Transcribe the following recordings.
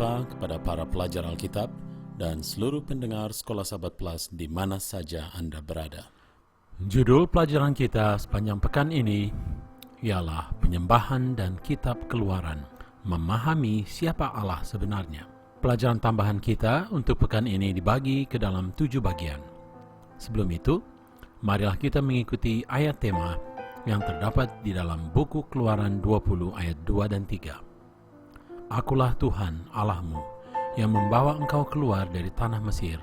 berjumpa kepada para pelajar Alkitab dan seluruh pendengar Sekolah Sahabat Plus di mana saja Anda berada. Judul pelajaran kita sepanjang pekan ini ialah Penyembahan dan Kitab Keluaran, memahami siapa Allah sebenarnya. Pelajaran tambahan kita untuk pekan ini dibagi ke dalam 7 bagian. Sebelum itu, marilah kita mengikuti ayat tema yang terdapat di dalam buku Keluaran 20 ayat 2 dan 3. Akulah Tuhan Allahmu yang membawa engkau keluar dari tanah Mesir,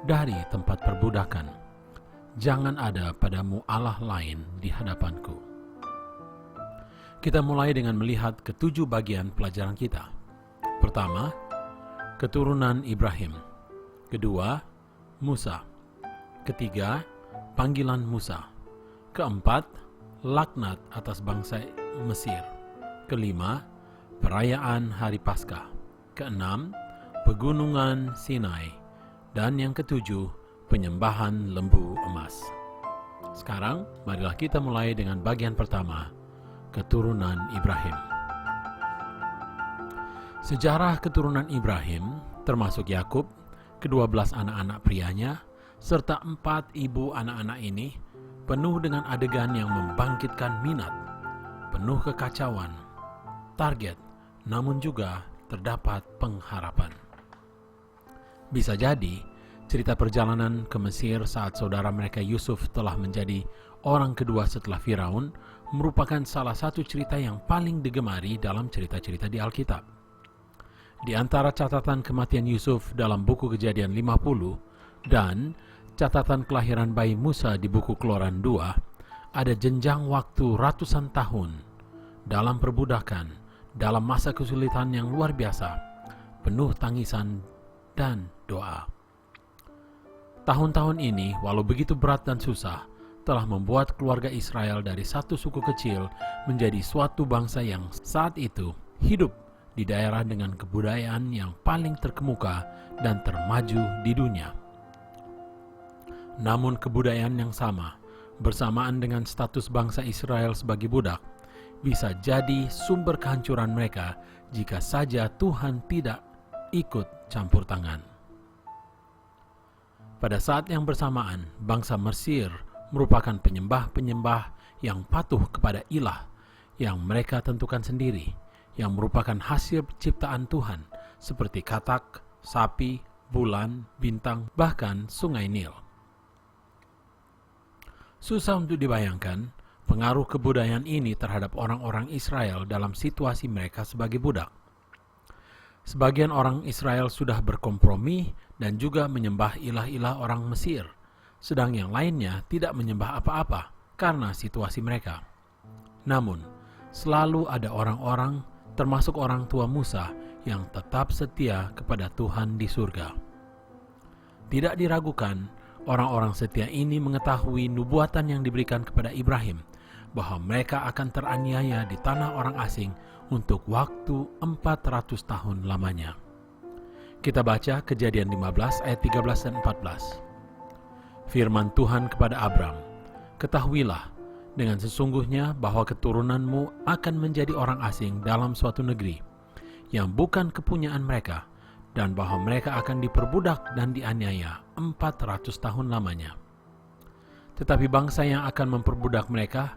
dari tempat perbudakan. Jangan ada padamu Allah lain di hadapanku. Kita mulai dengan melihat ketujuh bagian pelajaran kita. Pertama, keturunan Ibrahim. Kedua, Musa. Ketiga, panggilan Musa. Keempat, laknat atas bangsa Mesir. Kelima, perayaan Hari Paskah. Keenam, pegunungan Sinai. Dan yang ketujuh, penyembahan lembu emas. Sekarang, marilah kita mulai dengan bagian pertama, keturunan Ibrahim. Sejarah keturunan Ibrahim, termasuk Yakub, ke-12 anak-anak prianya, serta 4 ibu anak-anak ini, penuh dengan adegan yang membangkitkan minat, penuh kekacauan, target, namun juga terdapat pengharapan. Bisa jadi, cerita perjalanan ke Mesir saat saudara mereka Yusuf telah menjadi orang kedua setelah Firaun merupakan salah satu cerita yang paling digemari dalam cerita-cerita di Alkitab. Di antara catatan kematian Yusuf dalam buku Kejadian 50 dan catatan kelahiran bayi Musa di buku Keluaran 2, ada jenjang waktu ratusan tahun dalam perbudakan, dalam masa kesulitan yang luar biasa, penuh tangisan dan doa. Tahun-tahun ini, walau begitu berat dan susah, telah membuat keluarga Israel dari satu suku kecil menjadi suatu bangsa yang saat itu hidup di daerah dengan kebudayaan yang paling terkemuka dan termaju di dunia. Namun kebudayaan yang sama, bersamaan dengan status bangsa Israel sebagai budak, bisa jadi sumber kehancuran mereka jika saja Tuhan tidak ikut campur tangan. Pada saat yang bersamaan, bangsa Mesir merupakan penyembah-penyembah yang patuh kepada ilah yang mereka tentukan sendiri, yang merupakan hasil ciptaan Tuhan, seperti katak, sapi, bulan, bintang, bahkan sungai Nil. Susah untuk dibayangkan pengaruh kebudayaan ini terhadap orang-orang Israel dalam situasi mereka sebagai budak. Sebagian orang Israel sudah berkompromi dan juga menyembah ilah-ilah orang Mesir, sedang yang lainnya tidak menyembah apa-apa karena situasi mereka. Namun, selalu ada orang-orang, termasuk orang tua Musa, yang tetap setia kepada Tuhan di surga. Tidak diragukan, orang-orang setia ini mengetahui nubuatan yang diberikan kepada Ibrahim, bahwa mereka akan teraniaya di tanah orang asing untuk waktu 400 tahun lamanya. Kita baca Kejadian 15 ayat 13 dan 14. Firman Tuhan kepada Abram, ketahuilah dengan sesungguhnya bahwa keturunanmu akan menjadi orang asing dalam suatu negeri yang bukan kepunyaan mereka, dan bahwa mereka akan diperbudak dan dianiaya 400 tahun lamanya. Tetapi bangsa yang akan memperbudak mereka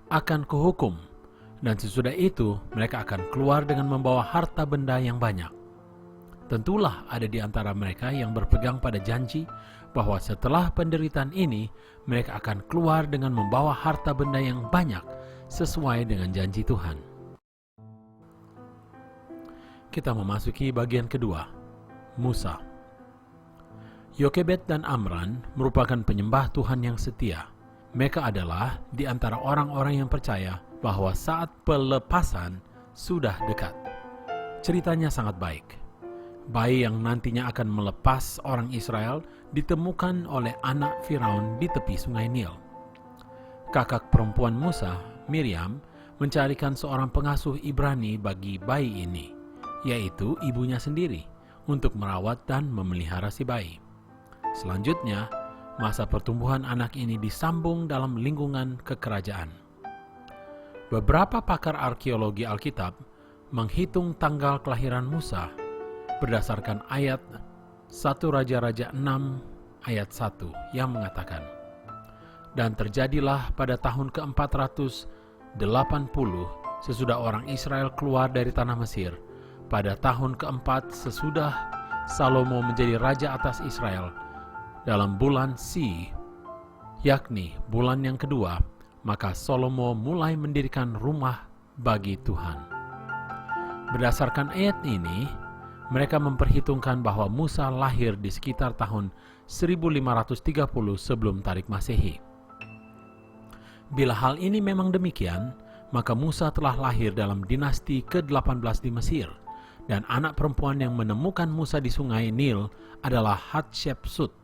akan kuhukum, dan sesudah itu mereka akan keluar dengan membawa harta benda yang banyak. Tentulah ada di antara mereka yang berpegang pada janji bahwa setelah penderitaan ini mereka akan keluar dengan membawa harta benda yang banyak sesuai dengan janji Tuhan. Kita memasuki bagian kedua, Musa. Yokebed dan Amran merupakan penyembah Tuhan yang setia. Mereka adalah di antara orang-orang yang percaya bahwa saat pelepasan sudah dekat. Ceritanya sangat baik. Bayi yang nantinya akan melepas orang Israel ditemukan oleh anak Firaun di tepi sungai Nil. Kakak perempuan Musa, Miriam, mencarikan seorang pengasuh Ibrani bagi bayi ini, yaitu ibunya sendiri, untuk merawat dan memelihara si bayi. Selanjutnya, masa pertumbuhan anak ini disambung dalam lingkungan kekerajaan. Beberapa pakar arkeologi Alkitab menghitung tanggal kelahiran Musa berdasarkan ayat 1 Raja-Raja 6 ayat 1 yang mengatakan, "Dan terjadilah pada tahun ke-480 sesudah orang Israel keluar dari tanah Mesir, pada tahun keempat sesudah Salomo menjadi raja atas Israel, dalam bulan Si, yakni bulan yang kedua, maka Salomo mulai mendirikan rumah bagi Tuhan." Berdasarkan ayat ini, mereka memperhitungkan bahwa Musa lahir di sekitar tahun 1530 sebelum Tarik Masehi. Bila hal ini memang demikian, maka Musa telah lahir dalam dinasti ke-18 di Mesir, dan anak perempuan yang menemukan Musa di sungai Nil adalah Hatshepsut,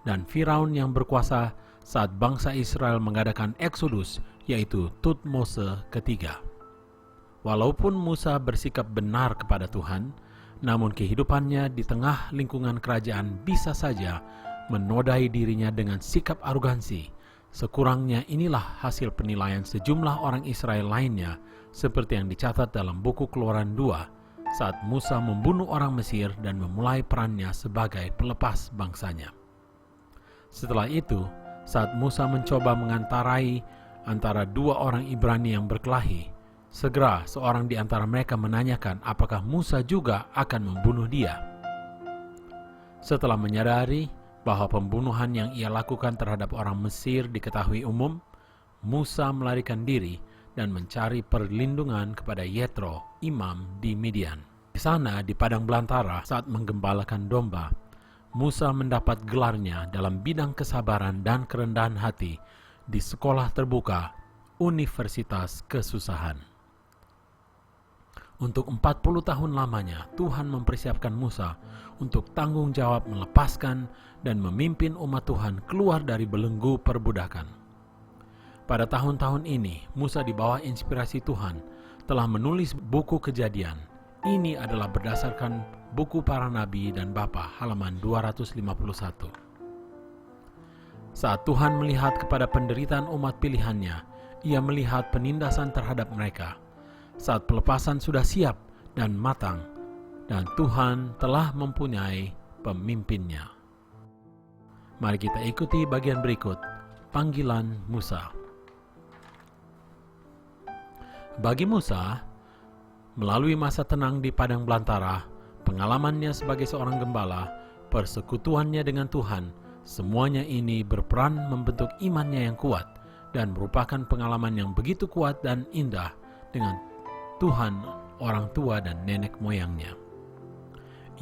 dan Firaun yang berkuasa saat bangsa Israel mengadakan eksodus, yaitu Tutmose ketiga. Walaupun Musa bersikap benar kepada Tuhan, namun kehidupannya di tengah lingkungan kerajaan bisa saja menodai dirinya dengan sikap arogansi. Sekurangnya inilah hasil penilaian sejumlah orang Israel lainnya, seperti yang dicatat dalam buku Keluaran 2, saat Musa membunuh orang Mesir dan memulai perannya sebagai pelepas bangsanya. Setelah itu, saat Musa mencoba mengantarai antara dua orang Ibrani yang berkelahi, segera seorang di antara mereka menanyakan apakah Musa juga akan membunuh dia. Setelah menyadari bahwa pembunuhan yang ia lakukan terhadap orang Mesir diketahui umum, Musa melarikan diri dan mencari perlindungan kepada Yetro, imam di Midian. Di sana, di padang belantara, saat menggembalakan domba, Musa mendapat gelarnya dalam bidang kesabaran dan kerendahan hati di sekolah terbuka Universitas Kesusahan. Untuk 40 tahun lamanya, Tuhan mempersiapkan Musa untuk tanggung jawab melepaskan dan memimpin umat Tuhan keluar dari belenggu perbudakan. Pada tahun-tahun ini, Musa di bawah inspirasi Tuhan telah menulis buku Kejadian. Ini adalah berdasarkan buku para nabi dan bapa halaman 251. Saat Tuhan melihat kepada penderitaan umat pilihannya, ia melihat penindasan terhadap mereka. Saat pelepasan sudah siap dan matang, dan Tuhan telah mempunyai pemimpinnya. Mari kita ikuti bagian berikut, panggilan Musa. Bagi Musa, melalui masa tenang di padang belantara, pengalamannya sebagai seorang gembala, persekutuannya dengan Tuhan, semuanya ini berperan membentuk imannya yang kuat dan merupakan pengalaman yang begitu kuat dan indah dengan Tuhan, orang tua dan nenek moyangnya.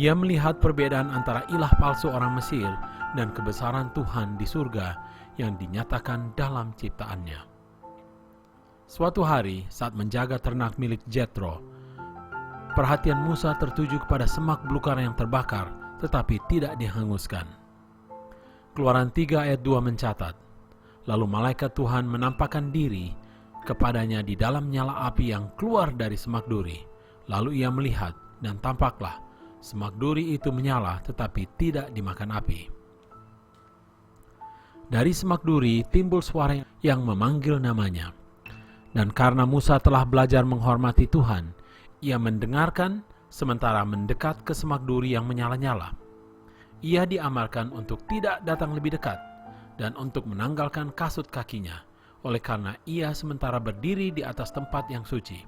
Ia melihat perbedaan antara ilah palsu orang Mesir dan kebesaran Tuhan di surga yang dinyatakan dalam ciptaannya. Suatu hari, saat menjaga ternak milik Jethro, perhatian Musa tertuju kepada semak belukar yang terbakar tetapi tidak dihanguskan. Keluaran 3 ayat 2 mencatat, "Lalu malaikat Tuhan menampakkan diri kepadanya di dalam nyala api yang keluar dari semak duri. Lalu ia melihat, dan tampaklah semak duri itu menyala tetapi tidak dimakan api." Dari semak duri timbul suara yang memanggil namanya. Dan karena Musa telah belajar menghormati Tuhan, ia mendengarkan sementara mendekat ke semak duri yang menyala-nyala. Ia diamarkan untuk tidak datang lebih dekat dan untuk menanggalkan kasut kakinya, oleh karena ia sementara berdiri di atas tempat yang suci.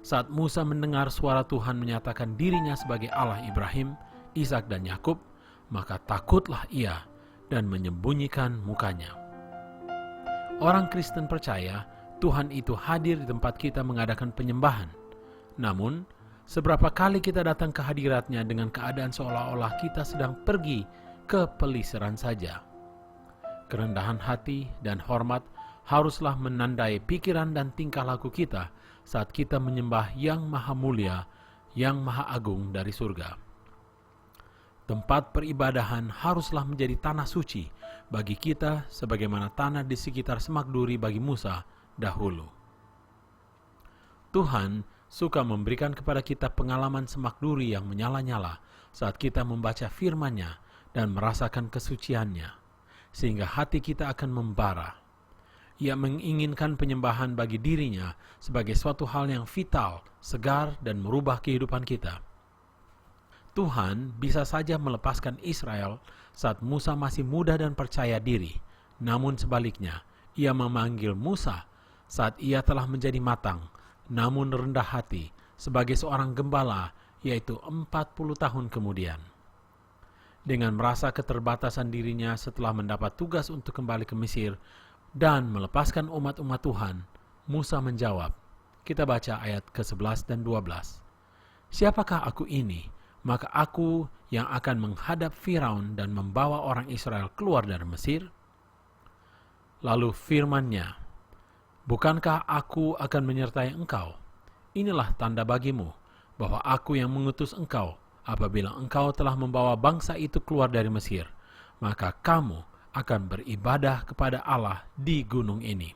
Saat Musa mendengar suara Tuhan menyatakan dirinya sebagai Allah Ibrahim, Ishak dan Yakub, maka takutlah ia dan menyembunyikan mukanya. Orang Kristen percaya Tuhan itu hadir di tempat kita mengadakan penyembahan. Namun, seberapa kali kita datang ke hadiratnya dengan keadaan seolah-olah kita sedang pergi ke peliseran saja. Kerendahan hati dan hormat haruslah menandai pikiran dan tingkah laku kita saat kita menyembah Yang Maha Mulia, Yang Maha Agung dari surga. Tempat peribadahan haruslah menjadi tanah suci bagi kita sebagaimana tanah di sekitar semak duri bagi Musa dahulu. Tuhan suka memberikan kepada kita pengalaman semak duri yang menyala-nyala saat kita membaca firman-Nya dan merasakan kesuciannya, sehingga hati kita akan membara. Ia menginginkan penyembahan bagi dirinya sebagai suatu hal yang vital, segar, dan merubah kehidupan kita. Tuhan bisa saja melepaskan Israel saat Musa masih muda dan percaya diri. Namun sebaliknya, ia memanggil Musa saat ia telah menjadi matang, namun rendah hati sebagai seorang gembala, yaitu 40 tahun kemudian. Dengan merasa keterbatasan dirinya setelah mendapat tugas untuk kembali ke Mesir dan melepaskan umat-umat Tuhan, Musa menjawab. Kita baca ayat ke-11 dan 12. Siapakah aku ini? Maka aku yang akan menghadap Firaun dan membawa orang Israel keluar dari Mesir? Lalu firman-Nya, bukankah aku akan menyertai engkau? Inilah tanda bagimu bahwa aku yang mengutus engkau. Apabila engkau telah membawa bangsa itu keluar dari Mesir, maka kamu akan beribadah kepada Allah di gunung ini.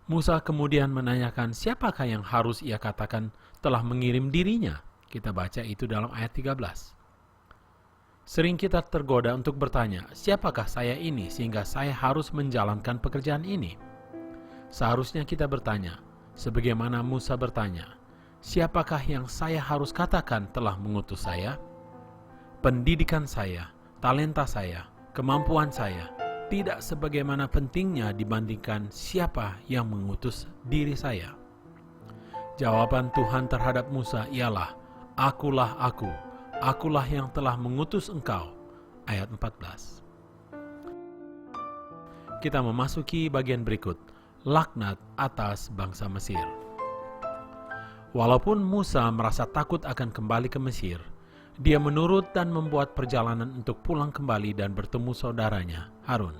Musa kemudian menanyakan siapakah yang harus ia katakan telah mengirim dirinya. Kita baca itu dalam ayat 13. Sering kita tergoda untuk bertanya, siapakah saya ini sehingga saya harus menjalankan pekerjaan ini? Seharusnya kita bertanya, sebagaimana Musa bertanya, siapakah yang saya harus katakan telah mengutus saya? Pendidikan saya, talenta saya, kemampuan saya, tidak sebagaimana pentingnya dibandingkan siapa yang mengutus diri saya. Jawaban Tuhan terhadap Musa ialah, akulah aku, akulah yang telah mengutus engkau. Ayat 14. Kita memasuki bagian berikut, laknat atas bangsa Mesir. Walaupun Musa merasa takut akan kembali ke Mesir, dia menurut dan membuat perjalanan untuk pulang kembali dan bertemu saudaranya, Harun.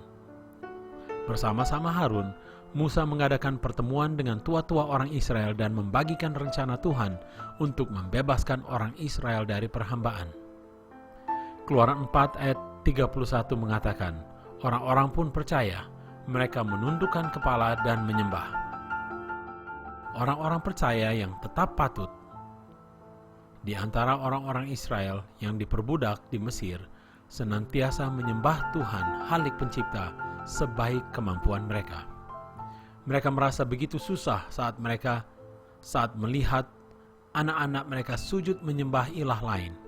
Bersama-sama Harun, Musa mengadakan pertemuan dengan tua-tua orang Israel dan membagikan rencana Tuhan untuk membebaskan orang Israel dari perhambaan. Keluaran 4 ayat 31 mengatakan, orang-orang pun percaya, mereka menundukkan kepala dan menyembah. Orang-orang percaya yang tetap patut. Di antara orang-orang Israel yang diperbudak di Mesir, senantiasa menyembah Tuhan Halik Pencipta sebaik kemampuan mereka. Mereka merasa begitu susah saat melihat anak-anak mereka sujud menyembah ilah lain.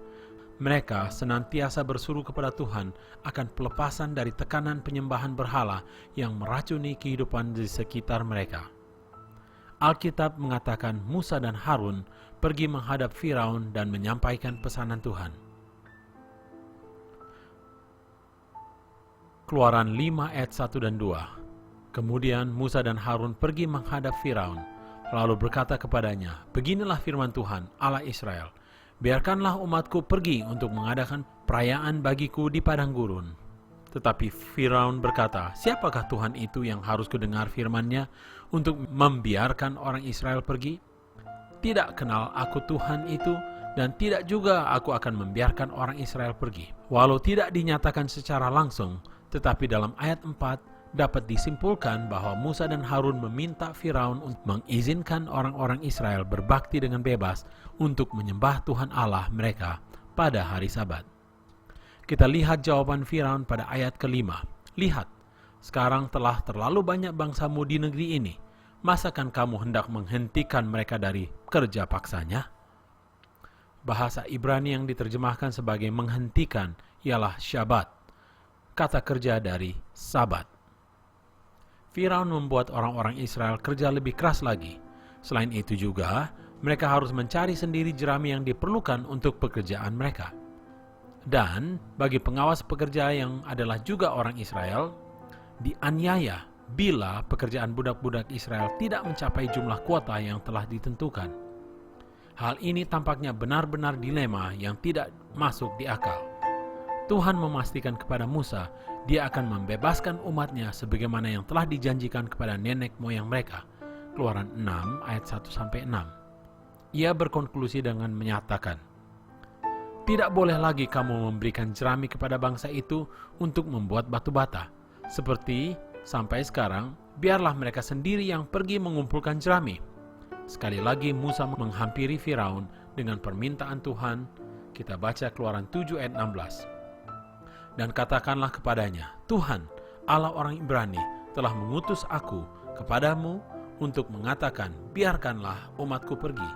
Mereka senantiasa berseru kepada Tuhan akan pelepasan dari tekanan penyembahan berhala yang meracuni kehidupan di sekitar mereka. Alkitab mengatakan Musa dan Harun pergi menghadap Firaun dan menyampaikan pesanan Tuhan. Keluaran 5 ayat 1 dan 2. Kemudian Musa dan Harun pergi menghadap Firaun, lalu berkata kepadanya, beginilah firman Tuhan, Allah Israel, biarkanlah umatku pergi untuk mengadakan perayaan bagiku di padang gurun. Tetapi Firaun berkata, siapakah Tuhan itu yang harus kudengar firman-Nya untuk membiarkan orang Israel pergi? Tidak kenal aku Tuhan itu, dan tidak juga aku akan membiarkan orang Israel pergi. Walau tidak dinyatakan secara langsung, tetapi dalam ayat 4 dapat disimpulkan bahwa Musa dan Harun meminta Firaun untuk mengizinkan orang-orang Israel berbakti dengan bebas untuk menyembah Tuhan Allah mereka pada hari Sabat. Kita lihat jawaban Firaun pada ayat ke-5. Lihat, sekarang telah terlalu banyak bangsamu di negeri ini. Masakan kamu hendak menghentikan mereka dari kerja paksanya? Bahasa Ibrani yang diterjemahkan sebagai menghentikan ialah syabat, kata kerja dari sabat. Firaun membuat orang-orang Israel kerja lebih keras lagi. Selain itu juga, mereka harus mencari sendiri jerami yang diperlukan untuk pekerjaan mereka. Dan bagi pengawas pekerja yang adalah juga orang Israel, dianiaya bila pekerjaan budak-budak Israel tidak mencapai jumlah kuota yang telah ditentukan. Hal ini tampaknya benar-benar dilema yang tidak masuk di akal. Tuhan memastikan kepada Musa, dia akan membebaskan umatnya sebagaimana yang telah dijanjikan kepada nenek moyang mereka. Keluaran 6 ayat 1-6. Ia berkonklusi dengan menyatakan, tidak boleh lagi kamu memberikan jerami kepada bangsa itu untuk membuat batu bata. Seperti sampai sekarang, biarlah mereka sendiri yang pergi mengumpulkan jerami. Sekali lagi Musa menghampiri Firaun dengan permintaan Tuhan. Kita baca Keluaran 7 ayat 16. Dan katakanlah kepadanya, Tuhan, Allah orang Ibrani, telah mengutus aku kepadamu untuk mengatakan, biarkanlah umatku pergi,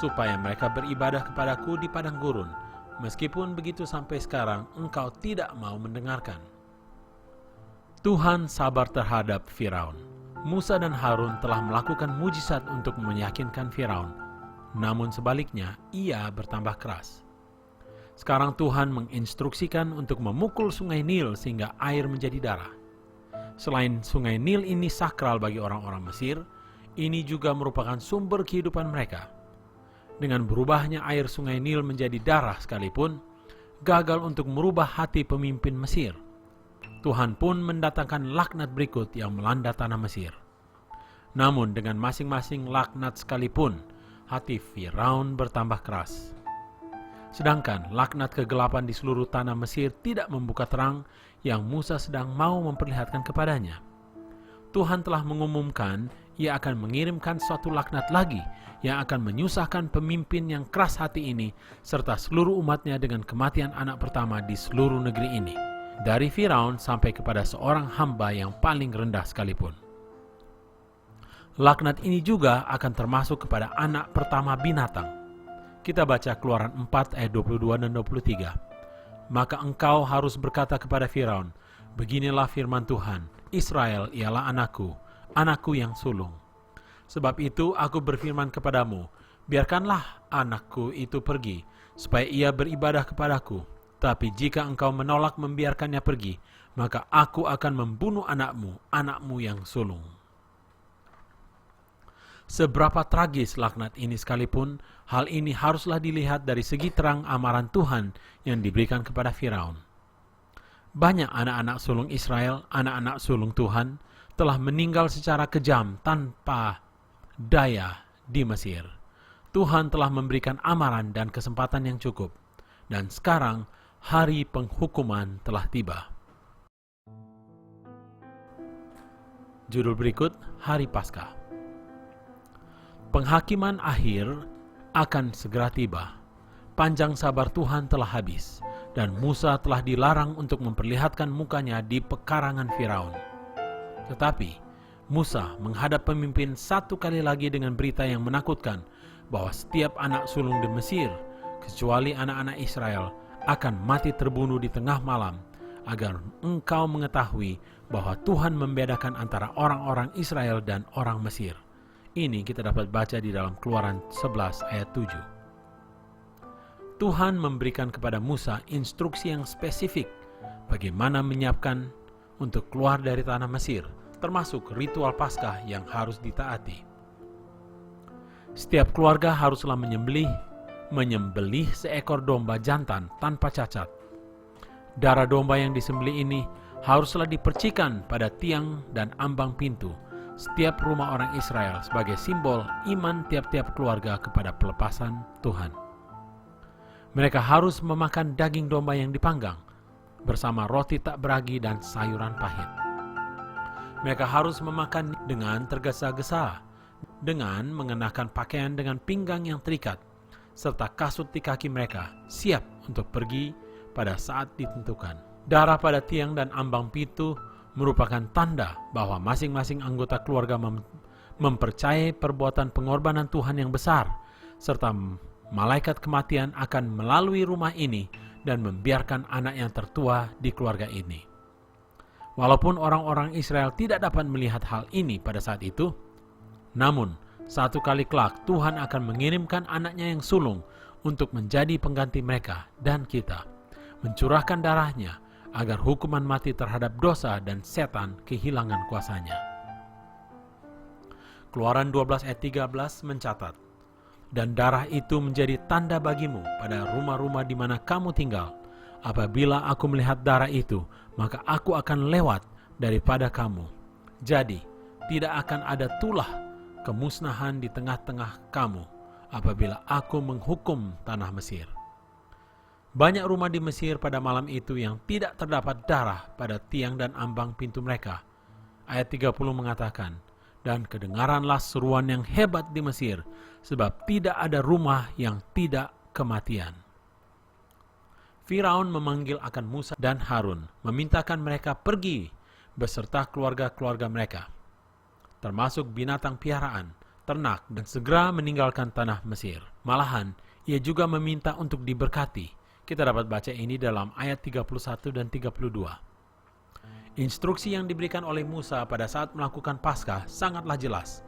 supaya mereka beribadah kepadaku di padang gurun. Meskipun begitu sampai sekarang engkau tidak mau mendengarkan. Tuhan sabar terhadap Firaun. Musa dan Harun telah melakukan mujizat untuk meyakinkan Firaun. Namun sebaliknya, ia bertambah keras. Sekarang Tuhan menginstruksikan untuk memukul sungai Nil sehingga air menjadi darah. Selain sungai Nil ini sakral bagi orang-orang Mesir, ini juga merupakan sumber kehidupan mereka. Dengan berubahnya air sungai Nil menjadi darah sekalipun, gagal untuk merubah hati pemimpin Mesir. Tuhan pun mendatangkan laknat berikut yang melanda tanah Mesir. Namun dengan masing-masing laknat sekalipun, hati Firaun bertambah keras. Sedangkan laknat kegelapan di seluruh tanah Mesir tidak membuka terang yang Musa sedang mau memperlihatkan kepadanya. Tuhan telah mengumumkan ia akan mengirimkan suatu laknat lagi yang akan menyusahkan pemimpin yang keras hati ini serta seluruh umatnya dengan kematian anak pertama di seluruh negeri ini, dari Firaun sampai kepada seorang hamba yang paling rendah sekalipun. Laknat ini juga akan termasuk kepada anak pertama binatang. Kita baca Keluaran 4 ayat 22 dan 23. Maka engkau harus berkata kepada Firaun, beginilah firman Tuhan, Israel ialah anakku, anakku yang sulung. Sebab itu aku berfirman kepadamu, biarkanlah anakku itu pergi, supaya ia beribadah kepadaku. Tapi jika engkau menolak membiarkannya pergi, maka aku akan membunuh anakmu, anakmu yang sulung. Seberapa tragis laknat ini sekalipun, hal ini haruslah dilihat dari segi terang amaran Tuhan yang diberikan kepada Firaun. Banyak anak-anak sulung Israel, anak-anak sulung Tuhan, telah meninggal secara kejam tanpa daya di Mesir. Tuhan telah memberikan amaran dan kesempatan yang cukup. Dan sekarang, hari penghukuman telah tiba. Judul berikut, Hari Paskah. Penghakiman akhir akan segera tiba. Panjang sabar Tuhan telah habis, dan Musa telah dilarang untuk memperlihatkan mukanya di pekarangan Firaun. Tetapi Musa menghadap pemimpin satu kali lagi dengan berita yang menakutkan bahwa setiap anak sulung di Mesir, kecuali anak-anak Israel, akan mati terbunuh di tengah malam, agar engkau mengetahui bahwa Tuhan membedakan antara orang-orang Israel dan orang Mesir. Ini kita dapat baca di dalam Keluaran 11 ayat 7. Tuhan memberikan kepada Musa instruksi yang spesifik bagaimana menyiapkan untuk keluar dari tanah Mesir, termasuk ritual Paskah yang harus ditaati. Setiap keluarga haruslah menyembelih seekor domba jantan tanpa cacat. Darah domba yang disembelih ini haruslah dipercikan pada tiang dan ambang pintu setiap rumah orang Israel sebagai simbol iman tiap-tiap keluarga kepada pelepasan Tuhan. Mereka harus memakan daging domba yang dipanggang bersama roti tak beragi dan sayuran pahit. Mereka harus memakan dengan tergesa-gesa, dengan mengenakan pakaian dengan pinggang yang terikat, serta kasut di kaki mereka, siap untuk pergi pada saat ditentukan. Darah pada tiang dan ambang pintu merupakan tanda bahwa masing-masing anggota keluarga mempercayai perbuatan pengorbanan Tuhan yang besar, serta malaikat kematian akan melalui rumah ini dan membiarkan anak yang tertua di keluarga ini. Walaupun orang-orang Israel tidak dapat melihat hal ini pada saat itu, namun satu kali kelak Tuhan akan mengirimkan anaknya yang sulung untuk menjadi pengganti mereka dan kita, mencurahkan darahnya agar hukuman mati terhadap dosa dan setan kehilangan kuasanya. Keluaran 12 ayat 13 mencatat, dan darah itu menjadi tanda bagimu pada rumah-rumah di mana kamu tinggal. Apabila aku melihat darah itu, maka aku akan lewat daripada kamu. Jadi, tidak akan ada tulah kemusnahan di tengah-tengah kamu apabila aku menghukum tanah Mesir. Banyak rumah di Mesir pada malam itu yang tidak terdapat darah pada tiang dan ambang pintu mereka. Ayat 30 mengatakan, dan kedengaranlah seruan yang hebat di Mesir, sebab tidak ada rumah yang tidak kematian. Firaun memanggil akan Musa dan Harun, memintakan mereka pergi beserta keluarga-keluarga mereka, termasuk binatang piaraan, ternak, dan segera meninggalkan tanah Mesir. Malahan, ia juga meminta untuk diberkati. Kita dapat baca ini dalam ayat 31 dan 32. Instruksi yang diberikan oleh Musa pada saat melakukan Paskah sangatlah jelas.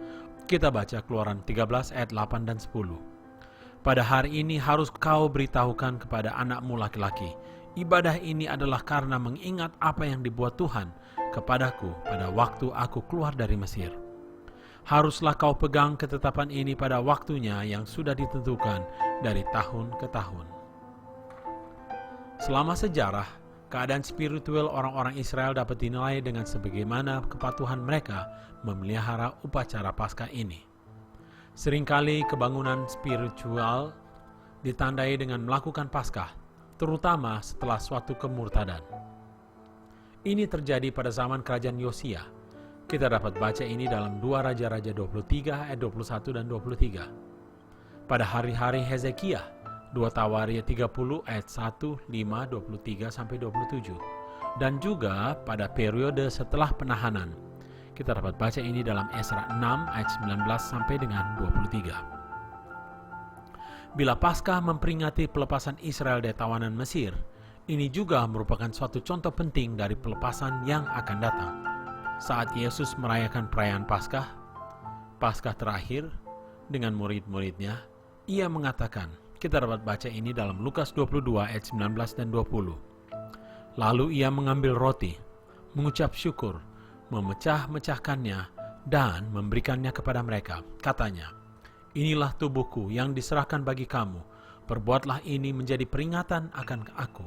Kita baca Keluaran 13 ayat 8 dan 10. Pada hari ini harus kau beritahukan kepada anakmu laki-laki. Ibadah ini adalah karena mengingat apa yang dibuat Tuhan kepadaku pada waktu aku keluar dari Mesir. Haruslah kau pegang ketetapan ini pada waktunya yang sudah ditentukan dari tahun ke tahun. Selama sejarah, keadaan spiritual orang-orang Israel dapat dinilai dengan sebagaimana kepatuhan mereka memelihara upacara Paskah ini. Seringkali kebangunan spiritual ditandai dengan melakukan Paskah, terutama setelah suatu kemurtadan. Ini terjadi pada zaman kerajaan Yosia. Kita dapat baca ini dalam 2 Raja-Raja 23 ayat 21 dan 23. Pada hari-hari Hezekiah, 2 Tawaria 30 ayat 1, 5, 23 sampai 27. Dan juga pada periode setelah penahanan. Kita dapat baca ini dalam Esra 6 ayat 19 sampai dengan 23. Bila Paskah memperingati pelepasan Israel dari tawanan Mesir, ini juga merupakan suatu contoh penting dari pelepasan yang akan datang. Saat Yesus merayakan perayaan Paskah terakhir dengan murid-muridnya, ia mengatakan, kita dapat baca ini dalam Lukas 22 ayat 19 dan 20. Lalu ia mengambil roti, mengucap syukur, memecah-mecahkannya, dan memberikannya kepada mereka. Katanya, inilah tubuhku yang diserahkan bagi kamu. Perbuatlah ini menjadi peringatan akan aku.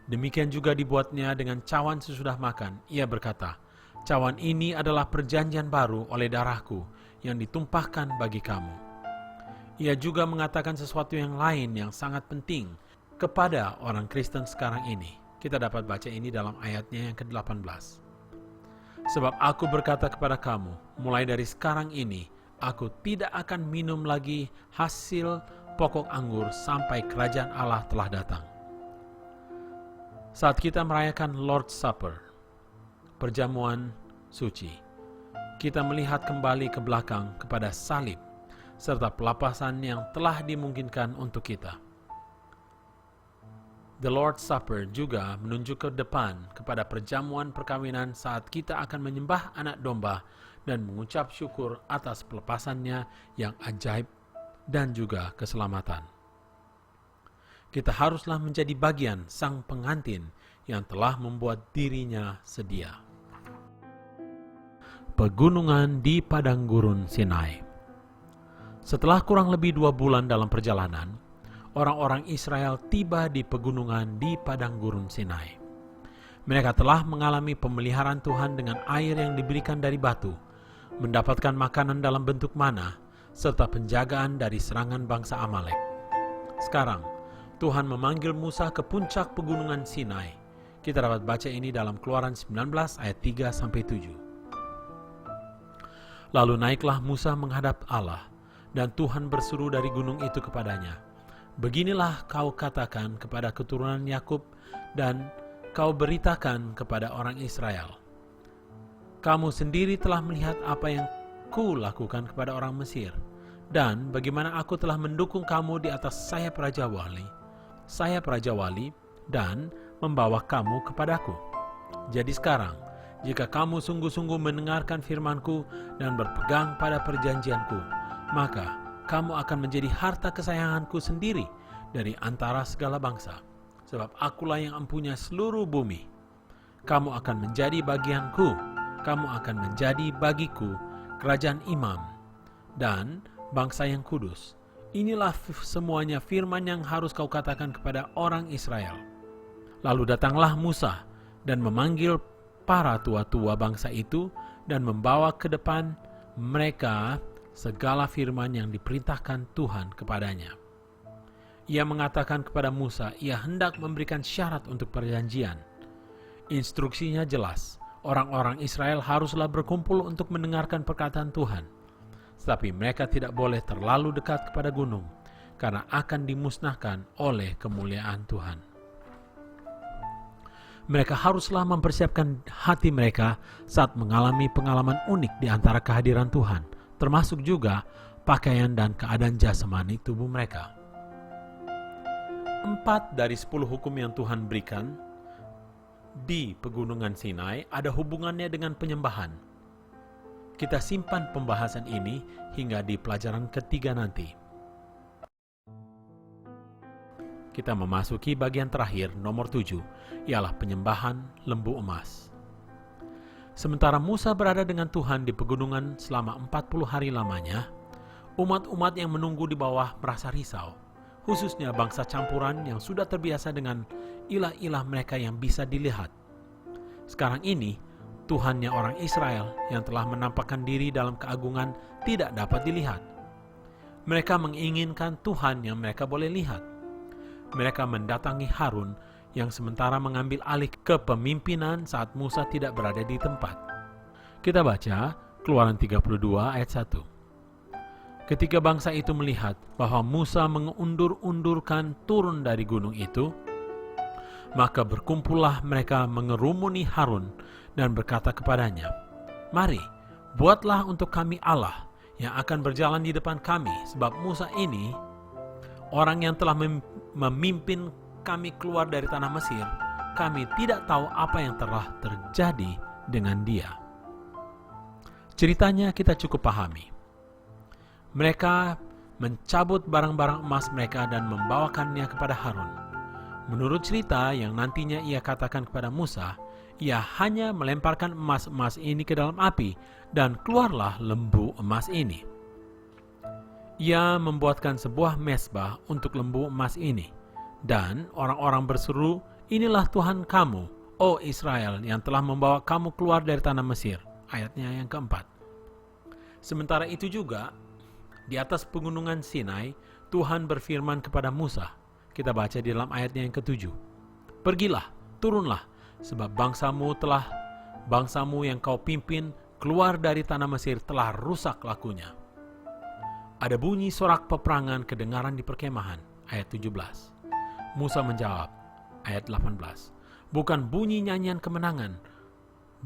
Demikian juga dibuatnya dengan cawan sesudah makan. Ia berkata, cawan ini adalah perjanjian baru oleh darahku yang ditumpahkan bagi kamu. Ia juga mengatakan sesuatu yang lain yang sangat penting kepada orang Kristen sekarang ini. Kita dapat baca ini dalam ayatnya yang ke-18. Sebab aku berkata kepada kamu, mulai dari sekarang ini, aku tidak akan minum lagi hasil pokok anggur sampai kerajaan Allah telah datang. Saat kita merayakan Lord's Supper, perjamuan suci, kita melihat kembali ke belakang kepada salib, serta pelepasan yang telah dimungkinkan untuk kita. The Lord's Supper juga menunjuk ke depan kepada perjamuan perkawinan saat kita akan menyembah anak domba dan mengucap syukur atas pelepasannya yang ajaib dan juga keselamatan. Kita haruslah menjadi bagian sang pengantin yang telah membuat dirinya sedia. Pegunungan di padang gurun Sinai. Setelah kurang lebih 2 bulan dalam perjalanan, orang-orang Israel tiba di pegunungan di padang gurun Sinai. Mereka telah mengalami pemeliharaan Tuhan dengan air yang diberikan dari batu, mendapatkan makanan dalam bentuk mana, serta penjagaan dari serangan bangsa Amalek. Sekarang, Tuhan memanggil Musa ke puncak pegunungan Sinai. Kita dapat baca ini dalam Keluaran 19 ayat 3-7. Lalu naiklah Musa menghadap Allah, dan Tuhan berseru dari gunung itu kepadanya, beginilah kau katakan kepada keturunan Yakub dan kau beritakan kepada orang Israel. Kamu sendiri telah melihat apa yang ku lakukan kepada orang Mesir, dan bagaimana aku telah mendukung kamu di atas sayap Raja Wali, dan membawa kamu kepadaku. Jadi sekarang, jika kamu sungguh-sungguh mendengarkan firman-Ku dan berpegang pada perjanjian-Ku, maka kamu akan menjadi harta kesayangan-Ku sendiri dari antara segala bangsa. Sebab akulah yang empunya seluruh bumi. Kamu akan menjadi bagian-Ku. Kamu akan menjadi bagiku kerajaan imam dan bangsa yang kudus. Inilah semuanya firman yang harus kau katakan kepada orang Israel. Lalu datanglah Musa dan memanggil para tua-tua bangsa itu dan membawa ke depan mereka segala firman yang diperintahkan Tuhan kepadanya. Ia mengatakan kepada Musa, ia hendak memberikan syarat untuk perjanjian. Instruksinya jelas, orang-orang Israel haruslah berkumpul untuk mendengarkan perkataan Tuhan. Tetapi mereka tidak boleh terlalu dekat kepada gunung, karena akan dimusnahkan oleh kemuliaan Tuhan. Mereka haruslah mempersiapkan hati mereka saat mengalami pengalaman unik di antara kehadiran Tuhan, termasuk juga pakaian dan keadaan jasmani tubuh mereka. 4 dari 10 hukum yang Tuhan berikan di pegunungan Sinai ada hubungannya dengan penyembahan. Kita simpan pembahasan ini hingga di pelajaran ketiga nanti. Kita memasuki bagian terakhir, nomor 7, ialah penyembahan lembu emas. Sementara Musa berada dengan Tuhan di pegunungan selama 40 hari lamanya, umat-umat yang menunggu di bawah merasa risau, khususnya bangsa campuran yang sudah terbiasa dengan ilah-ilah mereka yang bisa dilihat. Sekarang ini, Tuhannya orang Israel yang telah menampakkan diri dalam keagungan tidak dapat dilihat. Mereka menginginkan Tuhan yang mereka boleh lihat. Mereka mendatangi Harun yang sementara mengambil alih kepemimpinan saat Musa tidak berada di tempat. Kita baca Keluaran 32 ayat 1. Ketika bangsa itu melihat bahwa Musa mengundur-undurkan turun dari gunung itu, maka berkumpullah mereka mengerumuni Harun dan berkata kepadanya, "Mari, buatlah untuk kami Allah yang akan berjalan di depan kami, sebab Musa ini, orang yang telah memimpin kami keluar dari tanah Mesir, kami tidak tahu apa yang telah terjadi dengan dia." Ceritanya kita cukup pahami. Mereka mencabut barang-barang emas mereka dan membawakannya kepada Harun. Menurut cerita yang nantinya ia katakan kepada Musa, ia hanya melemparkan emas-emas ini ke dalam api dan keluarlah lembu emas ini. Ia membuatkan sebuah mezbah untuk lembu emas ini. Dan orang-orang berseru, "Inilah Tuhan kamu, O Israel, yang telah membawa kamu keluar dari tanah Mesir." Ayatnya yang keempat. Sementara itu juga, di atas pegunungan Sinai, Tuhan berfirman kepada Musa. Kita baca di dalam ayatnya yang ke-7. "Pergilah, turunlah, sebab bangsamu yang kau pimpin keluar dari tanah Mesir telah rusak lakunya." Ada bunyi sorak peperangan kedengaran di perkemahan. Ayat 17. Musa menjawab, ayat 18, "Bukan bunyi nyanyian kemenangan,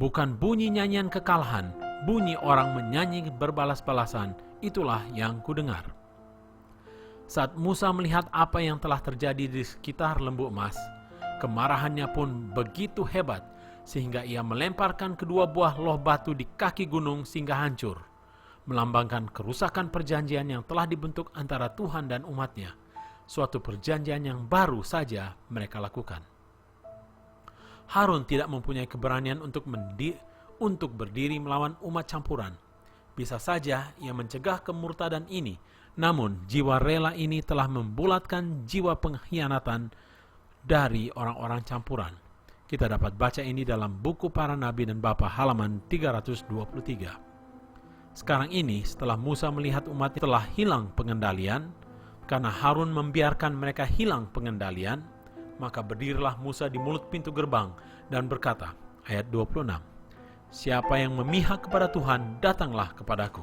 bukan bunyi nyanyian kekalahan, bunyi orang menyanyi berbalas-balasan, itulah yang kudengar." Saat Musa melihat apa yang telah terjadi di sekitar lembu emas, kemarahannya pun begitu hebat sehingga ia melemparkan kedua buah loh batu di kaki gunung sehingga hancur, melambangkan kerusakan perjanjian yang telah dibentuk antara Tuhan dan umatnya. Suatu perjanjian yang baru saja mereka lakukan. Harun tidak mempunyai keberanian untuk berdiri melawan umat campuran. Bisa saja ia mencegah kemurtadan ini, namun jiwa rela ini telah membulatkan jiwa pengkhianatan dari orang-orang campuran. Kita dapat baca ini dalam buku Para Nabi dan Bapa halaman 323. Sekarang ini, setelah Musa melihat umat telah hilang pengendalian, karena Harun membiarkan mereka hilang pengendalian, maka berdirilah Musa di mulut pintu gerbang dan berkata, ayat 26, "Siapa yang memihak kepada Tuhan, datanglah kepadaku."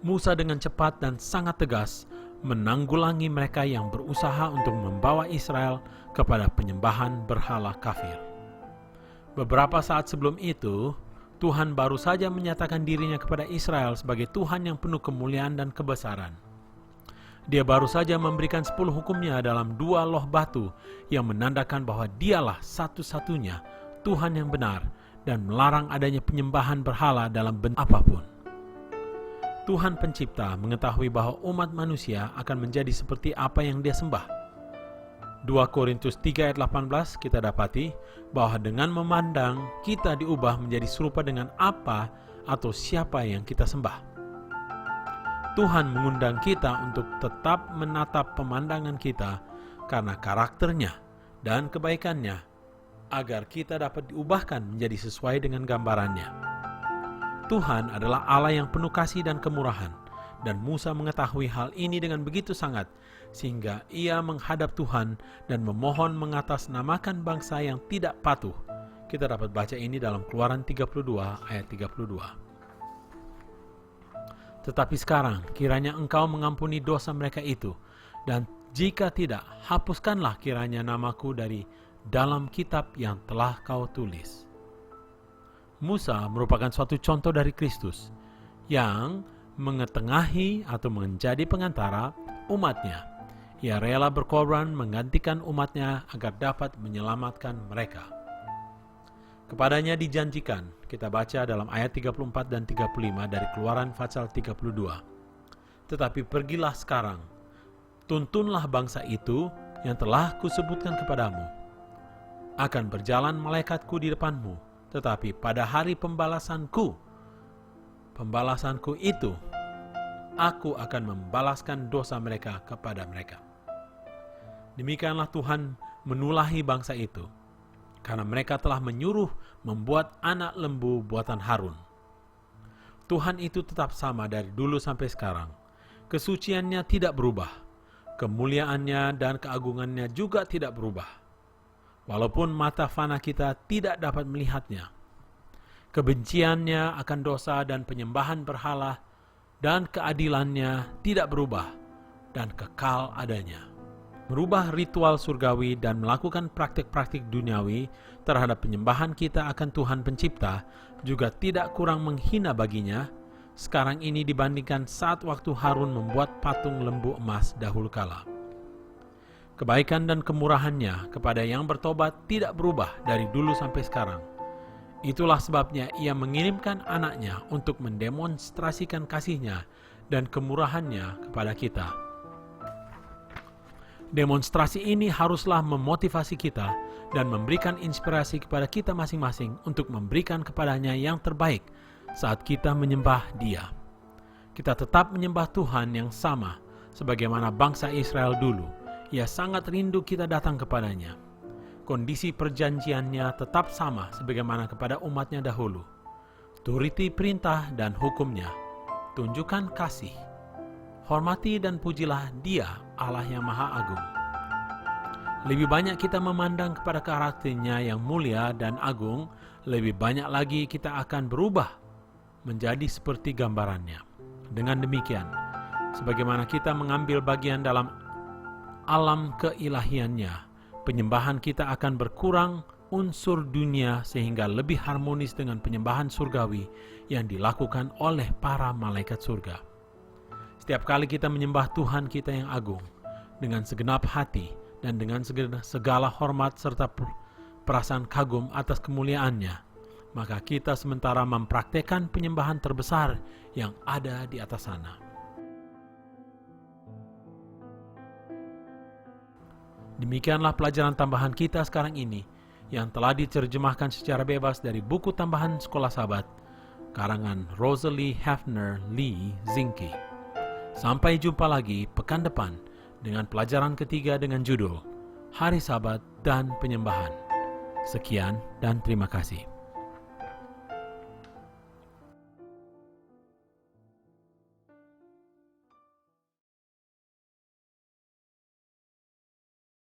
Musa dengan cepat dan sangat tegas menanggulangi mereka yang berusaha untuk membawa Israel kepada penyembahan berhala kafir. Beberapa saat sebelum itu, Tuhan baru saja menyatakan dirinya kepada Israel sebagai Tuhan yang penuh kemuliaan dan kebesaran. Dia baru saja memberikan 10 hukumnya dalam 2 loh batu yang menandakan bahwa dialah satu-satunya Tuhan yang benar dan melarang adanya penyembahan berhala dalam bentuk apapun. Tuhan pencipta mengetahui bahwa umat manusia akan menjadi seperti apa yang dia sembah. 2 Korintus 3 ayat 18 kita dapati bahwa dengan memandang kita diubah menjadi serupa dengan apa atau siapa yang kita sembah. Tuhan mengundang kita untuk tetap menatap pemandangan kita karena karakternya dan kebaikannya, agar kita dapat diubahkan menjadi sesuai dengan gambarannya. Tuhan adalah Allah yang penuh kasih dan kemurahan, dan Musa mengetahui hal ini dengan begitu sangat, sehingga ia menghadap Tuhan dan memohon mengatasnamakan bangsa yang tidak patuh. Kita dapat baca ini dalam Keluaran 32 ayat 32. "Tetapi sekarang kiranya engkau mengampuni dosa mereka itu, dan jika tidak, hapuskanlah kiranya namaku dari dalam kitab yang telah kau tulis." Musa merupakan suatu contoh dari Kristus yang mengetengahi atau menjadi pengantara umatnya. Ia rela berkorban menggantikan umatnya agar dapat menyelamatkan mereka. Kepadanya dijanjikan, kita baca dalam ayat 34 dan 35 dari Keluaran pasal 32. Tetapi pergilah sekarang, tuntunlah bangsa itu yang telah kusebutkan kepadamu. Akan berjalan malaikatku di depanmu, tetapi pada hari pembalasanku itu, aku akan membalaskan dosa mereka kepada mereka. Demikianlah Tuhan menulahi bangsa itu, karena mereka telah menyuruh membuat anak lembu buatan Harun. Tuhan itu tetap sama dari dulu sampai sekarang. Kesuciannya tidak berubah. Kemuliaannya dan keagungannya juga tidak berubah. Walaupun mata fana kita tidak dapat melihatnya. Kebenciannya akan dosa dan penyembahan berhala dan keadilannya tidak berubah dan kekal adanya. Merubah ritual surgawi dan melakukan praktik-praktik duniawi terhadap penyembahan kita akan Tuhan Pencipta juga tidak kurang menghina baginya sekarang ini dibandingkan saat waktu Harun membuat patung lembu emas dahulu kala. Kebaikan dan kemurahannya kepada yang bertobat tidak berubah dari dulu sampai sekarang. Itulah sebabnya ia mengirimkan anaknya untuk mendemonstrasikan kasihnya dan kemurahannya kepada kita. Demonstrasi ini haruslah memotivasi kita dan memberikan inspirasi kepada kita masing-masing untuk memberikan kepadanya yang terbaik saat kita menyembah Dia. Kita tetap menyembah Tuhan yang sama sebagaimana bangsa Israel dulu. Ia sangat rindu kita datang kepadanya. Kondisi perjanjiannya tetap sama sebagaimana kepada umatnya dahulu. Turuti perintah dan hukumnya. Tunjukkan kasih. Hormati dan pujilah Dia, Allah yang Maha Agung. Lebih banyak kita memandang kepada karakternya yang mulia dan agung, lebih banyak lagi kita akan berubah menjadi seperti gambarannya. Dengan demikian, sebagaimana kita mengambil bagian dalam alam keilahiannya, penyembahan kita akan berkurang unsur dunia sehingga lebih harmonis dengan penyembahan surgawi yang dilakukan oleh para malaikat surga. Setiap kali kita menyembah Tuhan kita yang agung dengan segenap hati dan dengan segala hormat serta perasaan kagum atas kemuliaannya, maka kita sementara mempraktekkan penyembahan terbesar yang ada di atas sana. Demikianlah pelajaran tambahan kita sekarang ini yang telah diterjemahkan secara bebas dari buku tambahan Sekolah Sabat, karangan Rosalie Hefner Lee Zinke. Sampai jumpa lagi pekan depan dengan pelajaran ketiga dengan judul Hari Sabat dan Penyembahan. Sekian dan terima kasih.